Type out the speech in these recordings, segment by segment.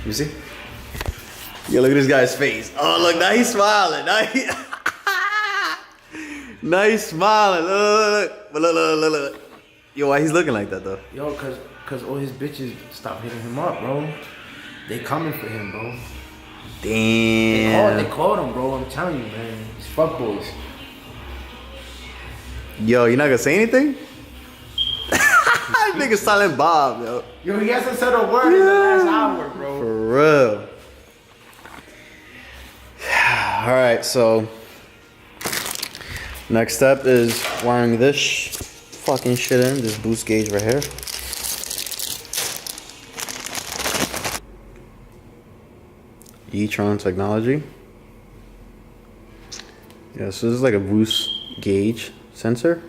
You see? Yo, look at this guy's face. Oh, look, now he's smiling. Now he's smiling. Look. Yo, why he's looking like that though? Yo, cause all his bitches stopped hitting him up, bro. They coming for him, bro. Damn. They called him, bro. I'm telling you, man. These fuckboys. Yo, you not gonna say anything? Nigga silent Bob, yo. Yo, he hasn't said a word in the last hour, bro. For real. All right, so next step is wiring this fucking shit in, this boost gauge right here. E-tron technology. Yeah, so this is like a boost gauge sensor.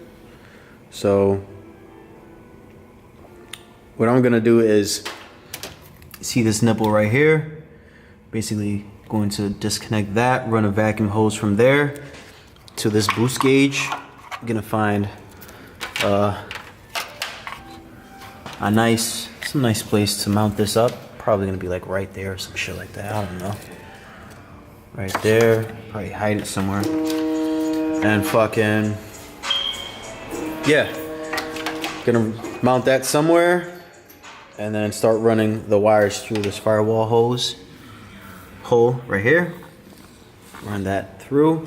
So what I'm gonna do is, see this nipple right here, basically going to disconnect that, run a vacuum hose from there to this boost gauge. I'm gonna find some nice place to mount this up. Probably gonna be like right there or some shit like that, I don't know. Right there, probably hide it somewhere. And fucking, yeah. Gonna mount that somewhere and then start running the wires through this firewall hole right here. Run that through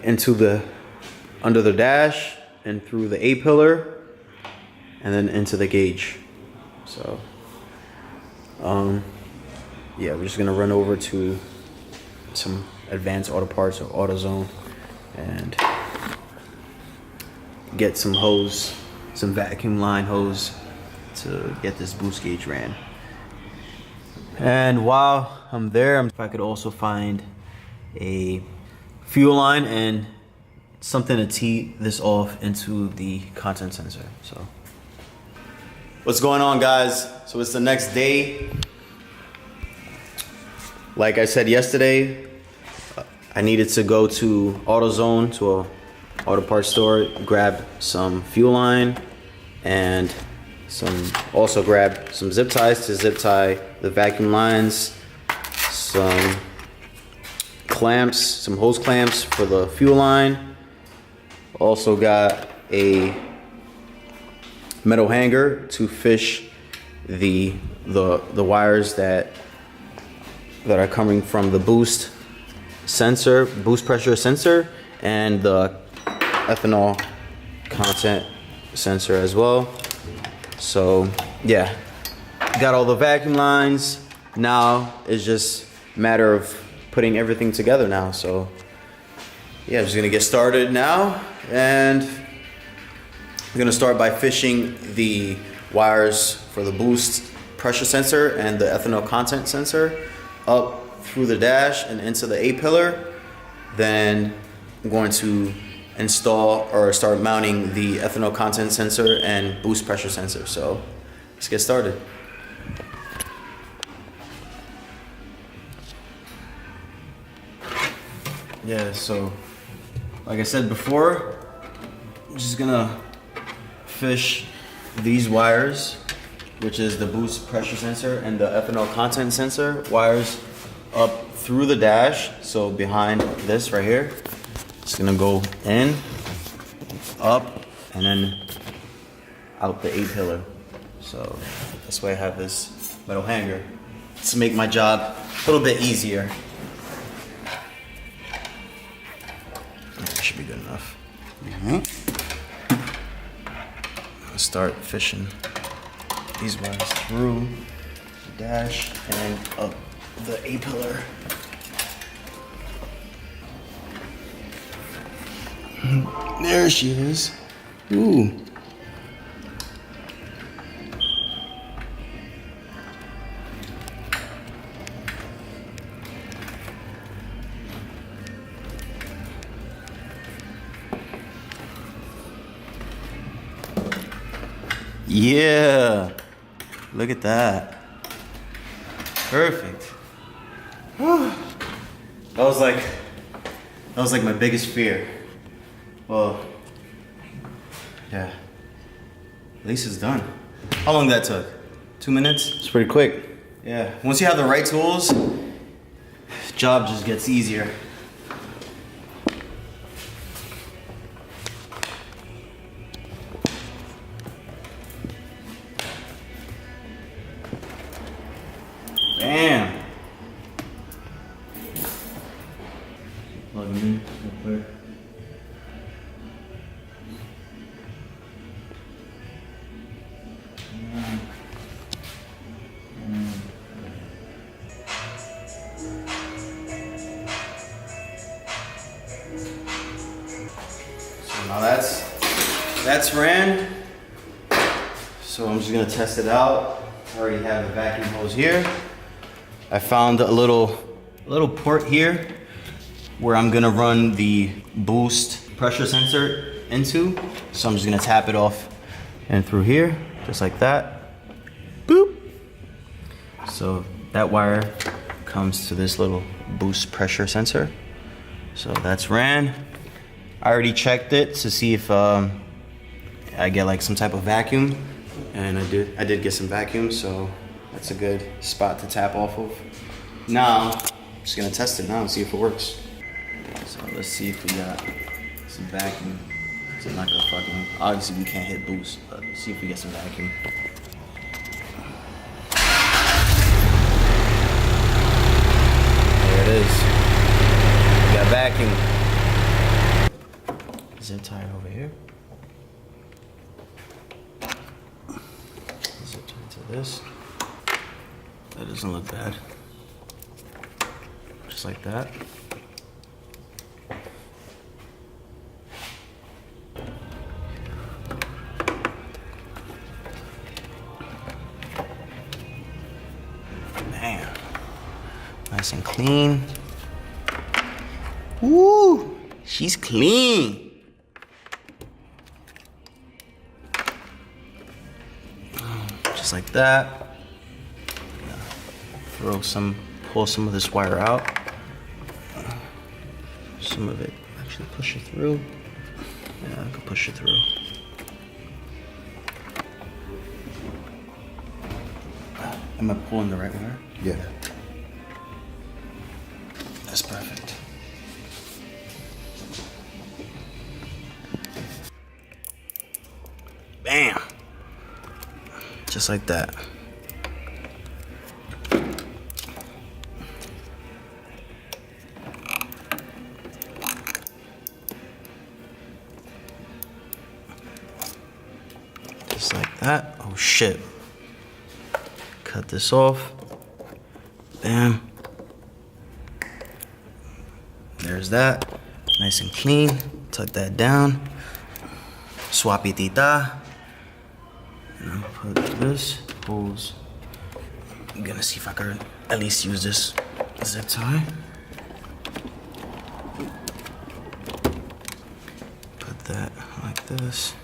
into under the dash and through the A-pillar and then into the gauge. So yeah, we're just gonna run over to some advanced auto parts or AutoZone and get some hose, some vacuum line hose to get this boost gauge ran. And while I'm there, if I could also find a fuel line and something to tee this off into the content sensor. So what's going on, guys? So it's the next day. Like I said yesterday, I needed to go to AutoZone, to a auto parts store, grab some fuel line and also grab some zip ties to zip tie the vacuum lines, some clamps, some hose clamps for the fuel line. Also got a metal hanger to fish the wires that are coming from the boost pressure sensor and the ethanol content sensor as well. So yeah, got all the vacuum lines. Now it's just a matter of putting everything together now. So yeah, I'm just gonna get started now, and I'm gonna start by fishing the wires for the boost pressure sensor and the ethanol content sensor up through the dash and into the A-pillar. Then I'm going to install or start mounting the ethanol content sensor and boost pressure sensor. So let's get started. Yeah, so like I said before, I'm just gonna fish these wires, which is the boost pressure sensor and the ethanol content sensor wires, up through the dash. So behind this right here, it's gonna go in, up, and then out the A-pillar. So that's why I have this metal hanger to make my job a little bit easier. That should be good enough. I'll start fishing these wires through the dash and up the A-pillar. There she is. Ooh. Yeah. Look at that. Perfect. Whew. That was like my biggest fear. Well, yeah. At least it's done. How long that took? 2 minutes? It's pretty quick. Yeah, once you have the right tools, job just gets easier. Bam. Plug them in real quick. So now that's ran. So I'm just gonna test it out. I already have the vacuum hose here. I found a little port here where I'm gonna run the boost pressure sensor into. So I'm just gonna tap it off and through here, just like that. Boop. So that wire comes to this little boost pressure sensor. So that's ran. I already checked it to see if I get like some type of vacuum, and I did get some vacuum, so that's a good spot to tap off of. Now, I'm just gonna test it now and see if it works. So let's see if we got some vacuum. So I'm not gonna fucking, obviously we can't hit boost, but let's see if we get some vacuum. There it is. We got vacuum. Zip tie over here. Zip tie to this. That doesn't look bad. Just like that. Bam. Nice and clean. Woo! She's clean. Just like that. Pull some of this wire out. Some of it, actually push it through. Yeah, I can push it through. Am I pulling the right wire? Yeah. That's perfect. Bam! Just like that. Just like that. Oh shit. Cut this off. Bam. There's that. Nice and clean. Tuck that down. Swapitita. And I'll put this hose. I'm gonna see if I can at least use this zip tie. Put that like this.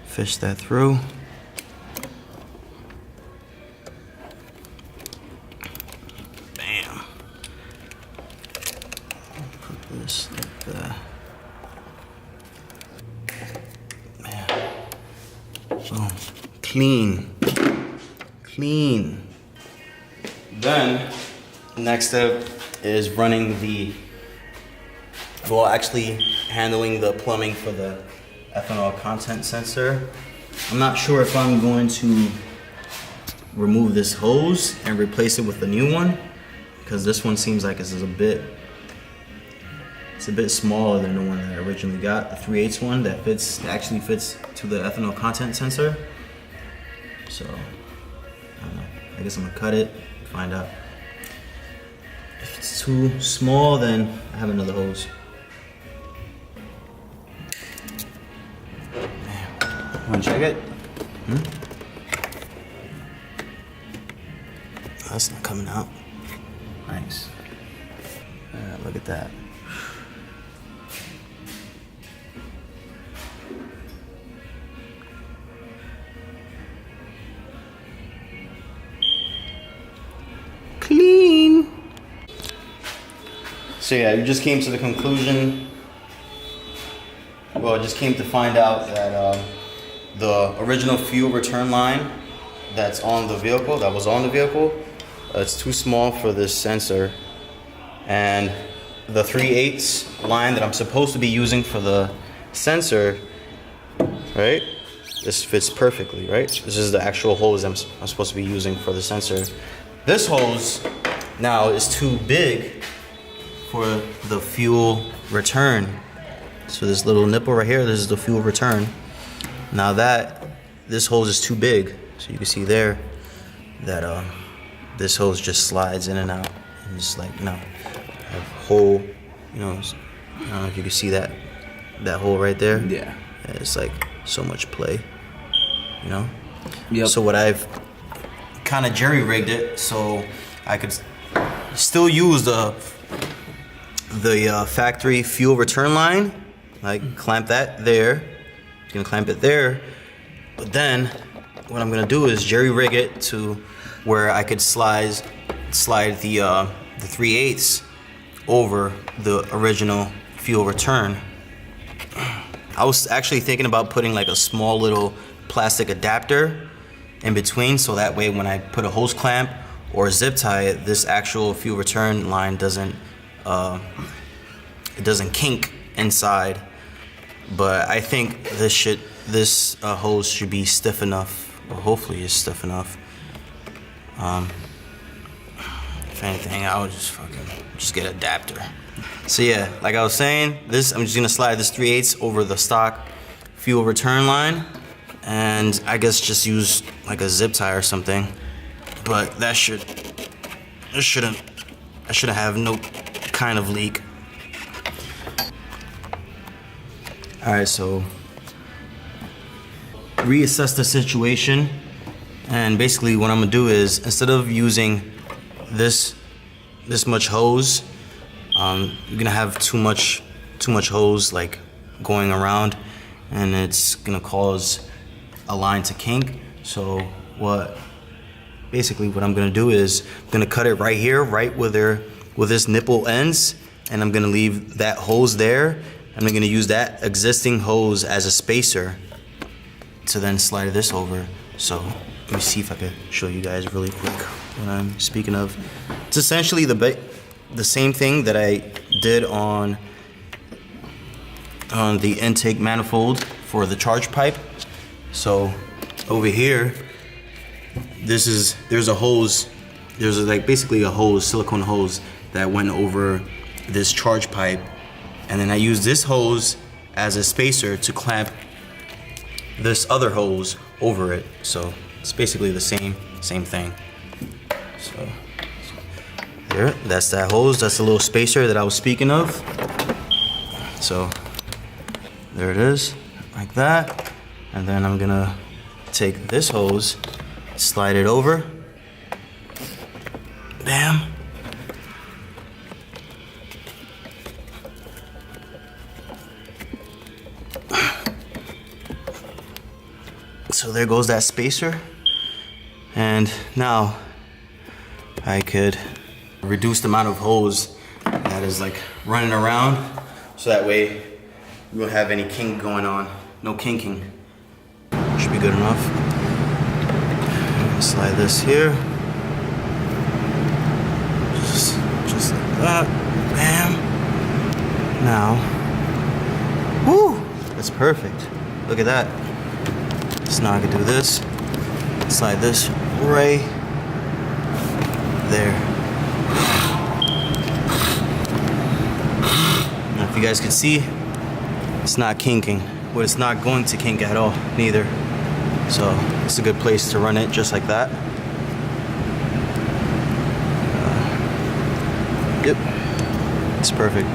Fish that through. Bam. Put this like that. Man. Boom. Clean. Clean. Then, next step is running actually handling the plumbing for the ethanol content sensor. I'm not sure if I'm going to remove this hose and replace it with a new one, because this one seems like it's a bit smaller than the one that I originally got, the 3/8 one that actually fits to the ethanol content sensor. So, I don't know. I guess I'm gonna cut it, find out. If it's too small, then I have another hose. Wanna check it? Oh, that's not coming out. Nice. Look at that. Clean. So yeah, you just came to the conclusion. Well, I just came to find out that the original fuel return line that's on the vehicle, that was on the vehicle, it's too small for this sensor. And the 3/8 line that I'm supposed to be using for the sensor, right? This fits perfectly, right? This is the actual hose I'm supposed to be using for the sensor. This hose now is too big for the fuel return. So this little nipple right here, this is the fuel return. Now this hose is too big. So you can see there that this hose just slides in and out. And just like, have hole, I don't know if you can see that hole right there. Yeah. It's like so much play, Yep. So what I've kind of jerry-rigged it so I could still use the factory fuel return line, like clamp that there. I'm gonna clamp it there, but then what I'm gonna do is jerry-rig it to where I could slide the 3/8 over the original fuel return. I was actually thinking about putting like a small little plastic adapter in between, so that way when I put a hose clamp or zip tie it, this actual fuel return line doesn't kink inside. But I think this hose should be stiff enough, or hopefully it's stiff enough. If anything, I would just get an adapter. So yeah, like I was saying, I'm just gonna slide this 3/8 over the stock fuel return line, and I guess just use like a zip tie or something. But I shouldn't have no kind of leak. All right, so reassess the situation, and basically what I'm gonna do is, instead of using this much hose, you're gonna have too much hose like going around, and it's gonna cause a line to kink. So what I'm gonna do is I'm gonna cut it right here, right where this nipple ends, and I'm gonna leave that hose there, and I'm gonna use that existing hose as a spacer to then slide this over. So let me see if I can show you guys really quick what I'm speaking of. It's essentially the same thing that I did on the intake manifold for the charge pipe. So over here, there's a hose, like basically a hose, silicone hose that went over this charge pipe, and then I used this hose as a spacer to clamp this other hose over it. So it's basically the same thing. So there, that's that hose. That's the little spacer that I was speaking of. So there it is, like that. And then I'm gonna take this hose, slide it over. Bam. So there goes that spacer. And now I could reduce the amount of hose that is like running around, so that way we won't have any kink going on. No kinking. Should be good enough. Slide this here. Just like that. Bam. Now, whoo, that's perfect. Look at that. So now I can do this. Slide this right there. Now, if you guys can see, it's not kinking, but it's not going to kink at all, neither. So it's a good place to run it, just like that. Yep, it's perfect.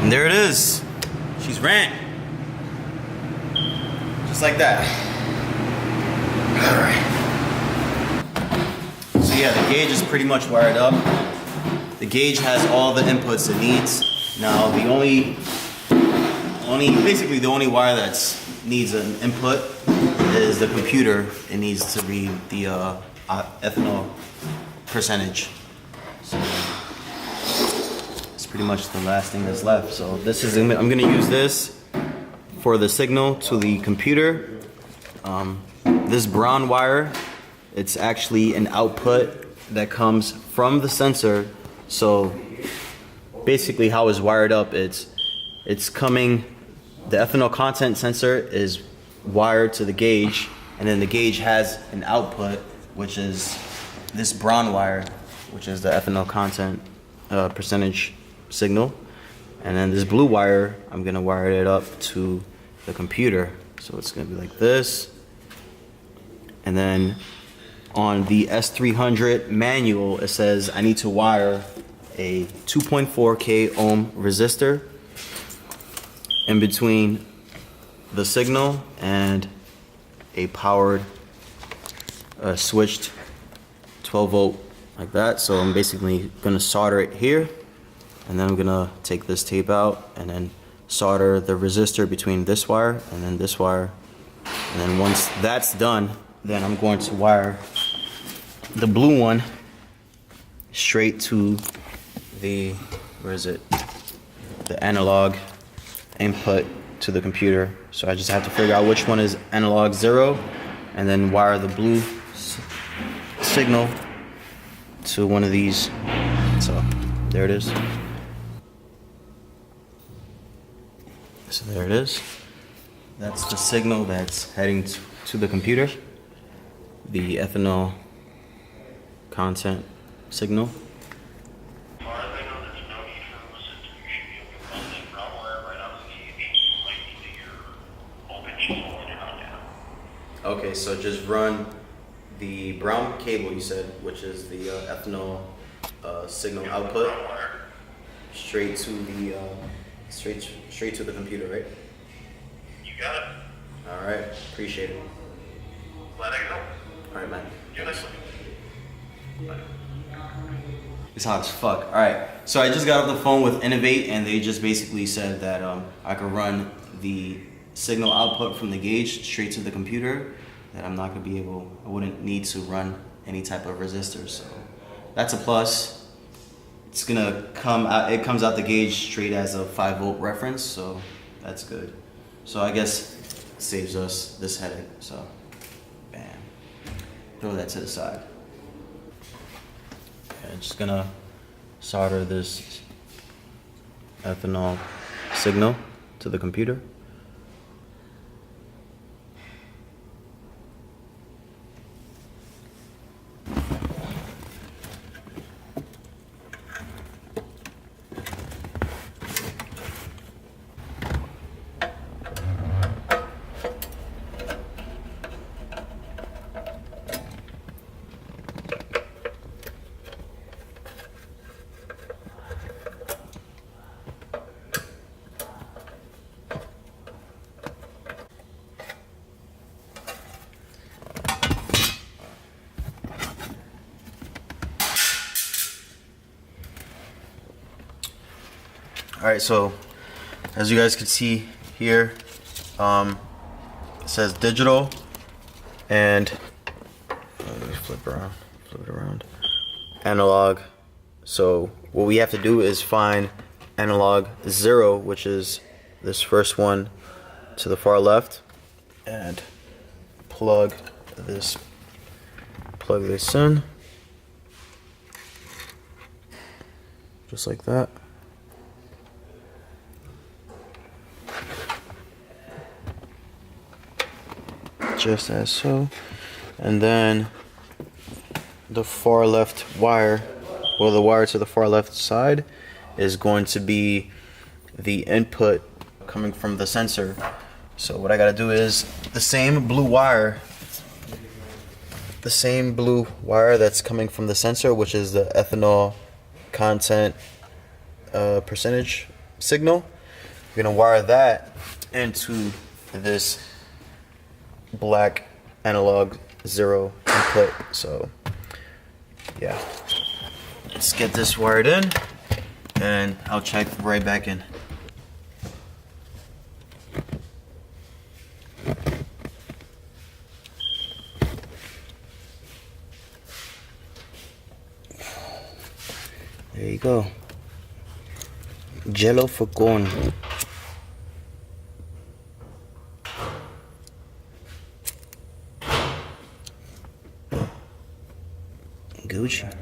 And there it is. She's ran. Just like that. Alright. So yeah, the gauge is pretty much wired up. The gauge has all the inputs it needs. Now basically the only wire that needs an input is the computer. It needs to read the ethanol percentage. So it's pretty much the last thing that's left. So this is, I'm gonna use this for the signal to the computer. This brown wire, it's actually an output that comes from the sensor. So basically how it's wired up, it's coming, the ethanol content sensor is wired to the gauge, and then the gauge has an output, which is this brown wire, which is the ethanol content percentage signal. And then this blue wire, I'm gonna wire it up to the computer. So it's gonna be like this. And then on the S300 manual, it says I need to wire a 2.4K ohm resistor in between the signal and a powered switched 12 volt like that. So I'm basically gonna solder it here, and then I'm gonna take this tape out and then solder the resistor between this wire and then this wire. And then once that's done, then I'm going to wire the blue one straight to the, where is it? The analog input to the computer. So I just have to figure out which one is analog 0 and then wire the blue signal to one of these. So there it is. So there it is. That's the signal that's heading to the computer. The ethanol content signal. Okay, so just run the brown cable you said, which is the ethanol signal output, straight to the straight to the computer, right? You got it. All right, appreciate it. Glad I can help. All right, man. You next one. Bye. It's hot as fuck. All right, so I just got off the phone with Innovate, and they just basically said that I could run the signal output from the gauge straight to the computer. That I'm not gonna be able, I wouldn't need to run any type of resistors. So that's a plus. It's gonna come out, it comes out the gauge straight as a 5 volt reference, so that's good. So I guess it saves us this headache. So bam, throw that to the side. Okay, just gonna solder this ethanol signal to the computer. Alright, so as you guys can see here, it says digital, and let me flip it around, analog. So what we have to do is find analog 0, which is this first one to the far left, and plug this in, just like that. Just as so. And then the far left wire, well, the wire to the far left side is going to be the input coming from the sensor. So what I gotta do is the same blue wire that's coming from the sensor, which is the ethanol content percentage signal. We're gonna wire that into this black analog 0 input. So yeah, let's get this wired in and I'll check right back in. There you go. Jello for corn. Gucci.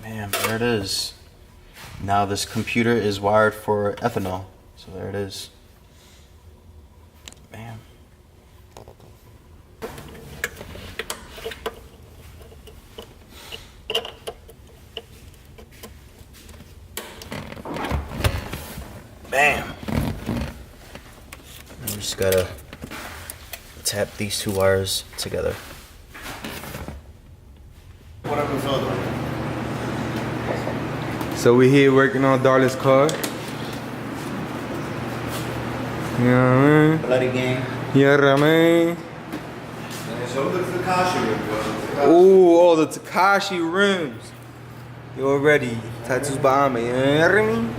Man, there it is. Now this computer is wired for ethanol. So there it is. Man. Bam. I just gotta tap these two wires together. Whatever further. So we here working on Darla's car. You know what I mean? Bloody game. Yeah, what I mean? Show the Takashi rim, bro. Ooh, all the Takashi rims. You already tattoos behind me, you know what I mean?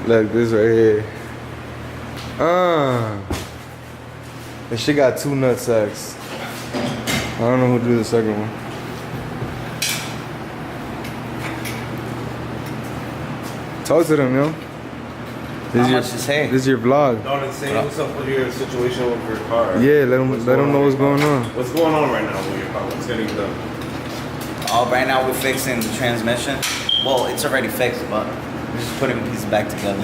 Look, this right here. This shit got 2 nut sacks. I don't know who drew the second one. Talk to them, yo. How much to say? This is your vlog. No, they say what's up with your situation with your car. Yeah, let them know what's going on. What's going on right now with your car? What's getting done? Right now we're fixing the transmission. Well, it's already fixed, but we're just putting the pieces back together.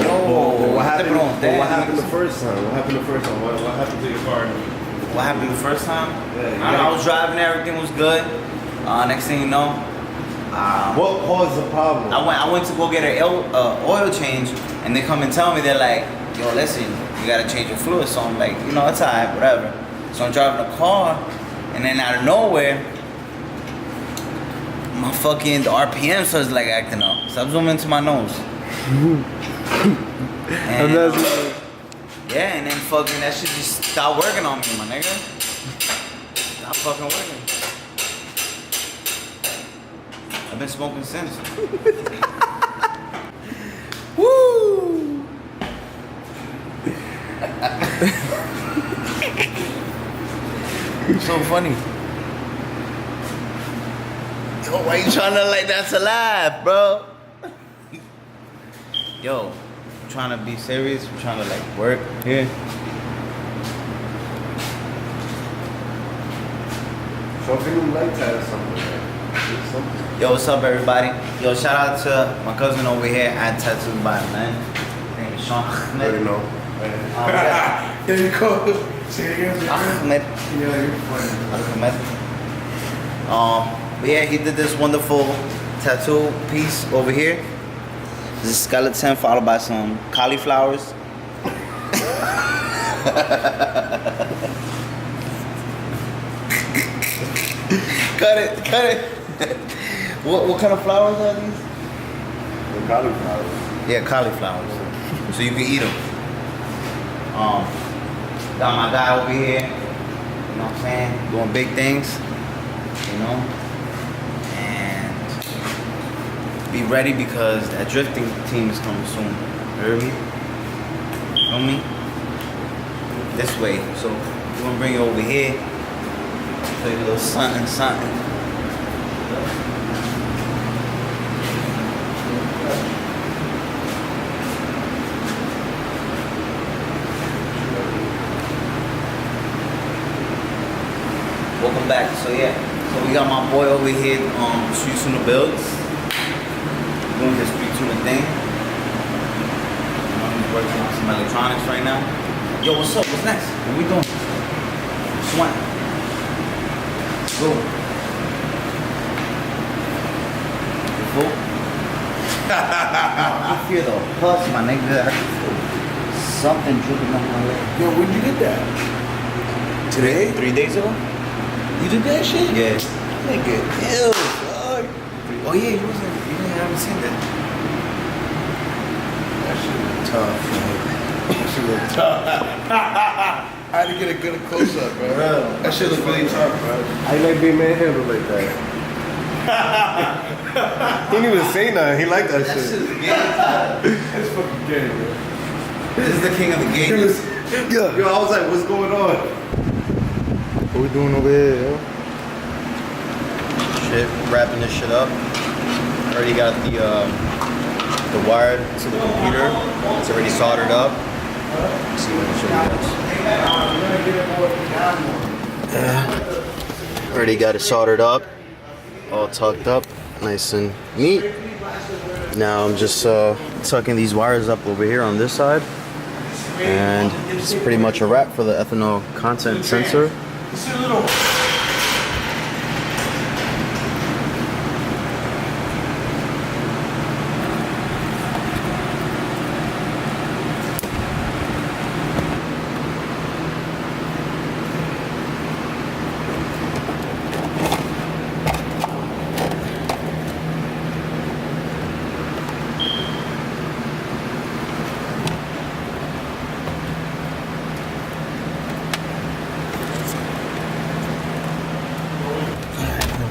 What happened? What What happened the first time? What happened the first time? What happened to your car? What happened the first time? Yeah, I was driving, everything was good. Next thing you know, What caused the problem? I went to go get an oil change, and they come and tell me, they're like, yo, listen, you gotta change your fluid. So I'm like, you know, it's alright, whatever. So I'm driving a car, and then out of nowhere, my fucking the RPM starts like acting up. So I'm zooming into my nose. And, yeah, and then fucking that shit just stopped working on me, my nigga. Stop fucking working. I've been smoking since. Woo! So funny. Yo, why you trying to like that's alive, bro? Yo, I'm trying to be serious. I'm trying to like work here. So if you like that or something. Yo, what's up, everybody? Yo, shout out to my cousin over here at Tattoo by Man. His name is Sean Ahmed. Already know. There you go. Say it again. Ahmed. Yeah, you're funny. Ahmed. But yeah, he did this wonderful tattoo piece over here. This is a skeleton followed by some cauliflowers. Cut it. What kind of flowers are these? The cauliflowers. Yeah, cauliflowers. So you can eat them. Got my guy over here. You know what I'm saying? Doing big things. You know? And be ready because that drifting team is coming soon. You heard me? Feel me? This way. So we're gonna bring you over here. Play a little something. Welcome back. So yeah, so we got my boy over here, Street Tuner Builds, doing his Street Tuner thing. He's working on some electronics right now. Yo, what's up? What's next? What we doing? Swan. Go. You full? I feel the pulse, my nigga. I can feel something dripping on my leg. Yo, when'd you get that? Today? 3 days ago? You did that shit? Yeah. Nigga, ew, dog. Oh yeah, you haven't seen that. That shit was tough, man. That shit was tough. I had to get a good close up, bro. That shit look really tough, bro. I like being manhandled like that. He didn't even say nothing. He liked that shit. That's fucking gay, bro. This is the king of the game. Yo, I was like, what's going on? What we doing over here, yo? Shit, wrapping this shit up. Already got the wire to the computer. It's already soldered up. Let's see what I show you guys. Already got it soldered up, all tucked up, nice and neat. Now I'm just tucking these wires up over here on this side, and it's pretty much a wrap for the ethanol content sensor.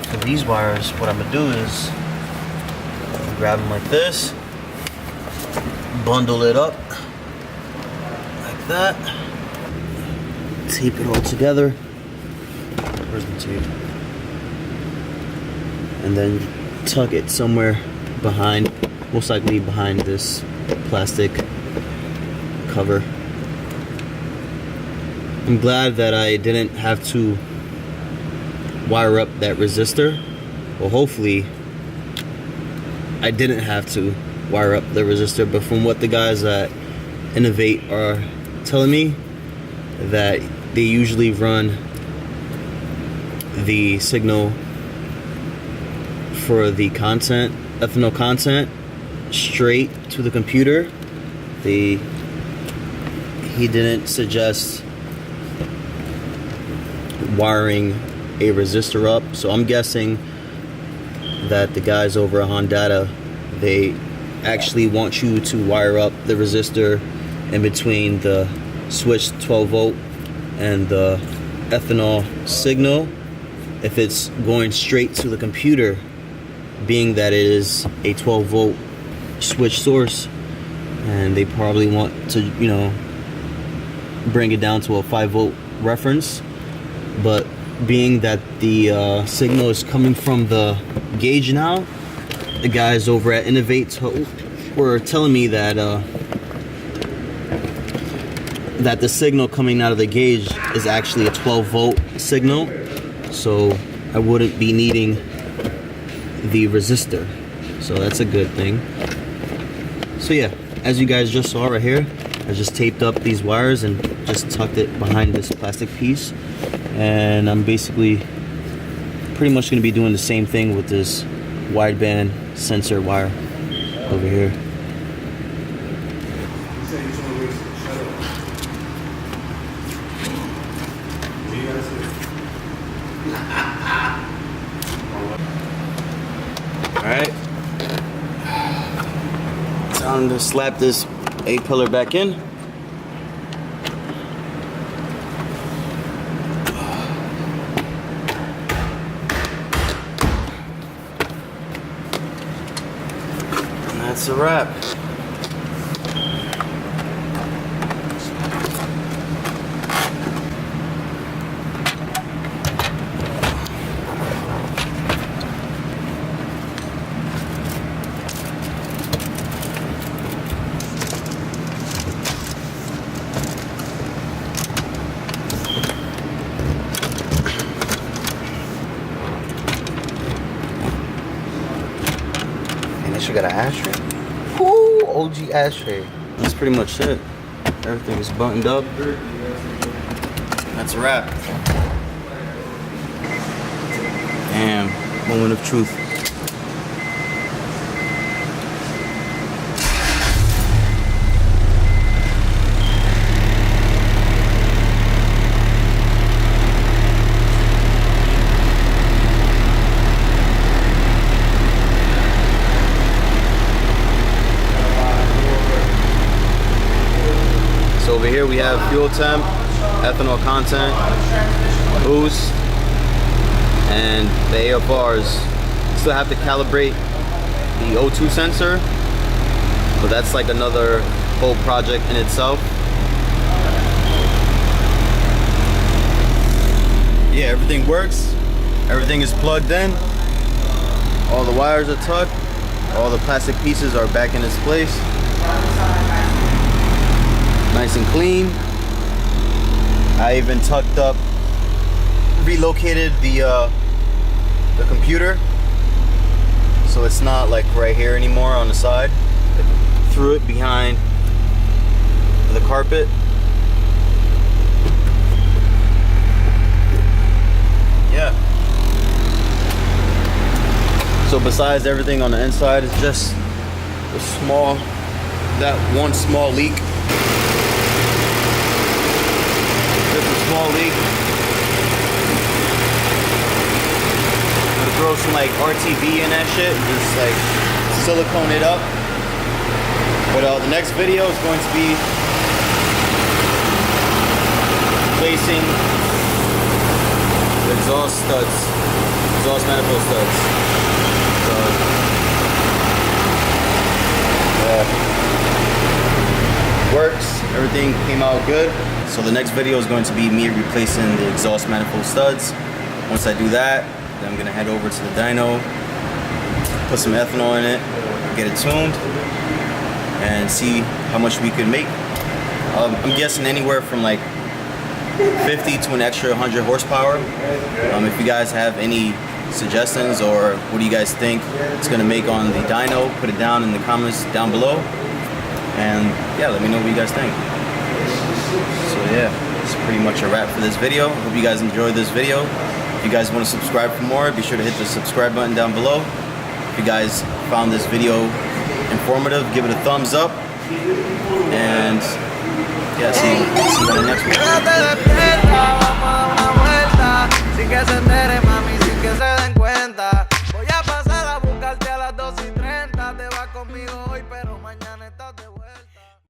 For these wires, what I'm gonna do is grab them like this, bundle it up like that, tape it all together. Where's the tape? And then tuck it somewhere behind, most likely behind this plastic cover. I'm glad that I didn't have to wire up that resistor. Well, hopefully I didn't have to wire up the resistor, but from what the guys at Innovate are telling me, that they usually run the signal for the content, ethanol content, straight to the computer. He didn't suggest wiring a resistor up, so I'm guessing that the guys over at Honda, they actually want you to wire up the resistor in between the switch 12 volt and the ethanol signal if it's going straight to the computer, being that it is a 12 volt switch source, and they probably want to, you know, bring it down to a 5 volt reference. But being that the signal is coming from the gauge now, the guys over at Innovate were telling me that that the signal coming out of the gauge is actually a 12 volt signal, so I wouldn't be needing the resistor, so that's a good thing. So yeah, as you guys just saw right here, I just taped up these wires and just tucked it behind this plastic piece. And I'm basically pretty much going to be doing the same thing with this wideband sensor wire over here. Alright, time to slap this A-pillar back in. That's a wrap. And this you got an ashtray? Ooh, OG ashtray. That's pretty much it. Everything is buttoned up. That's a wrap. Damn, moment of truth. Over here we have fuel temp, ethanol content, boost, and the AFRs. Still have to calibrate the O2 sensor, but that's like another whole project in itself. Yeah, everything works. Everything is plugged in. All the wires are tucked. All the plastic pieces are back in its place. Nice and clean. I even tucked up, relocated the computer, so it's not like right here anymore on the side. I threw it behind the carpet. Yeah. So besides everything on the inside, it's just that one small leak. Just a small leak. I'm gonna throw some like RTV in that shit, just like silicone it up. But the next video is going to be replacing the exhaust studs, exhaust manifold studs. So, yeah, works. Everything came out good. So the next video is going to be me replacing the exhaust manifold studs. Once I do that, then I'm gonna head over to the dyno, put some ethanol in it, get it tuned, and see how much we could make. I'm guessing anywhere from like 50 to an extra 100 horsepower. If you guys have any suggestions or what do you guys think it's gonna make on the dyno, put it down in the comments down below, and yeah, let me know what you guys think. So yeah, it's pretty much a wrap for this video. Hope you guys enjoyed this video. If you guys want to subscribe for more, be sure to hit the subscribe button down below. If you guys found this video informative, give it a thumbs up, and yeah, see you on the next one.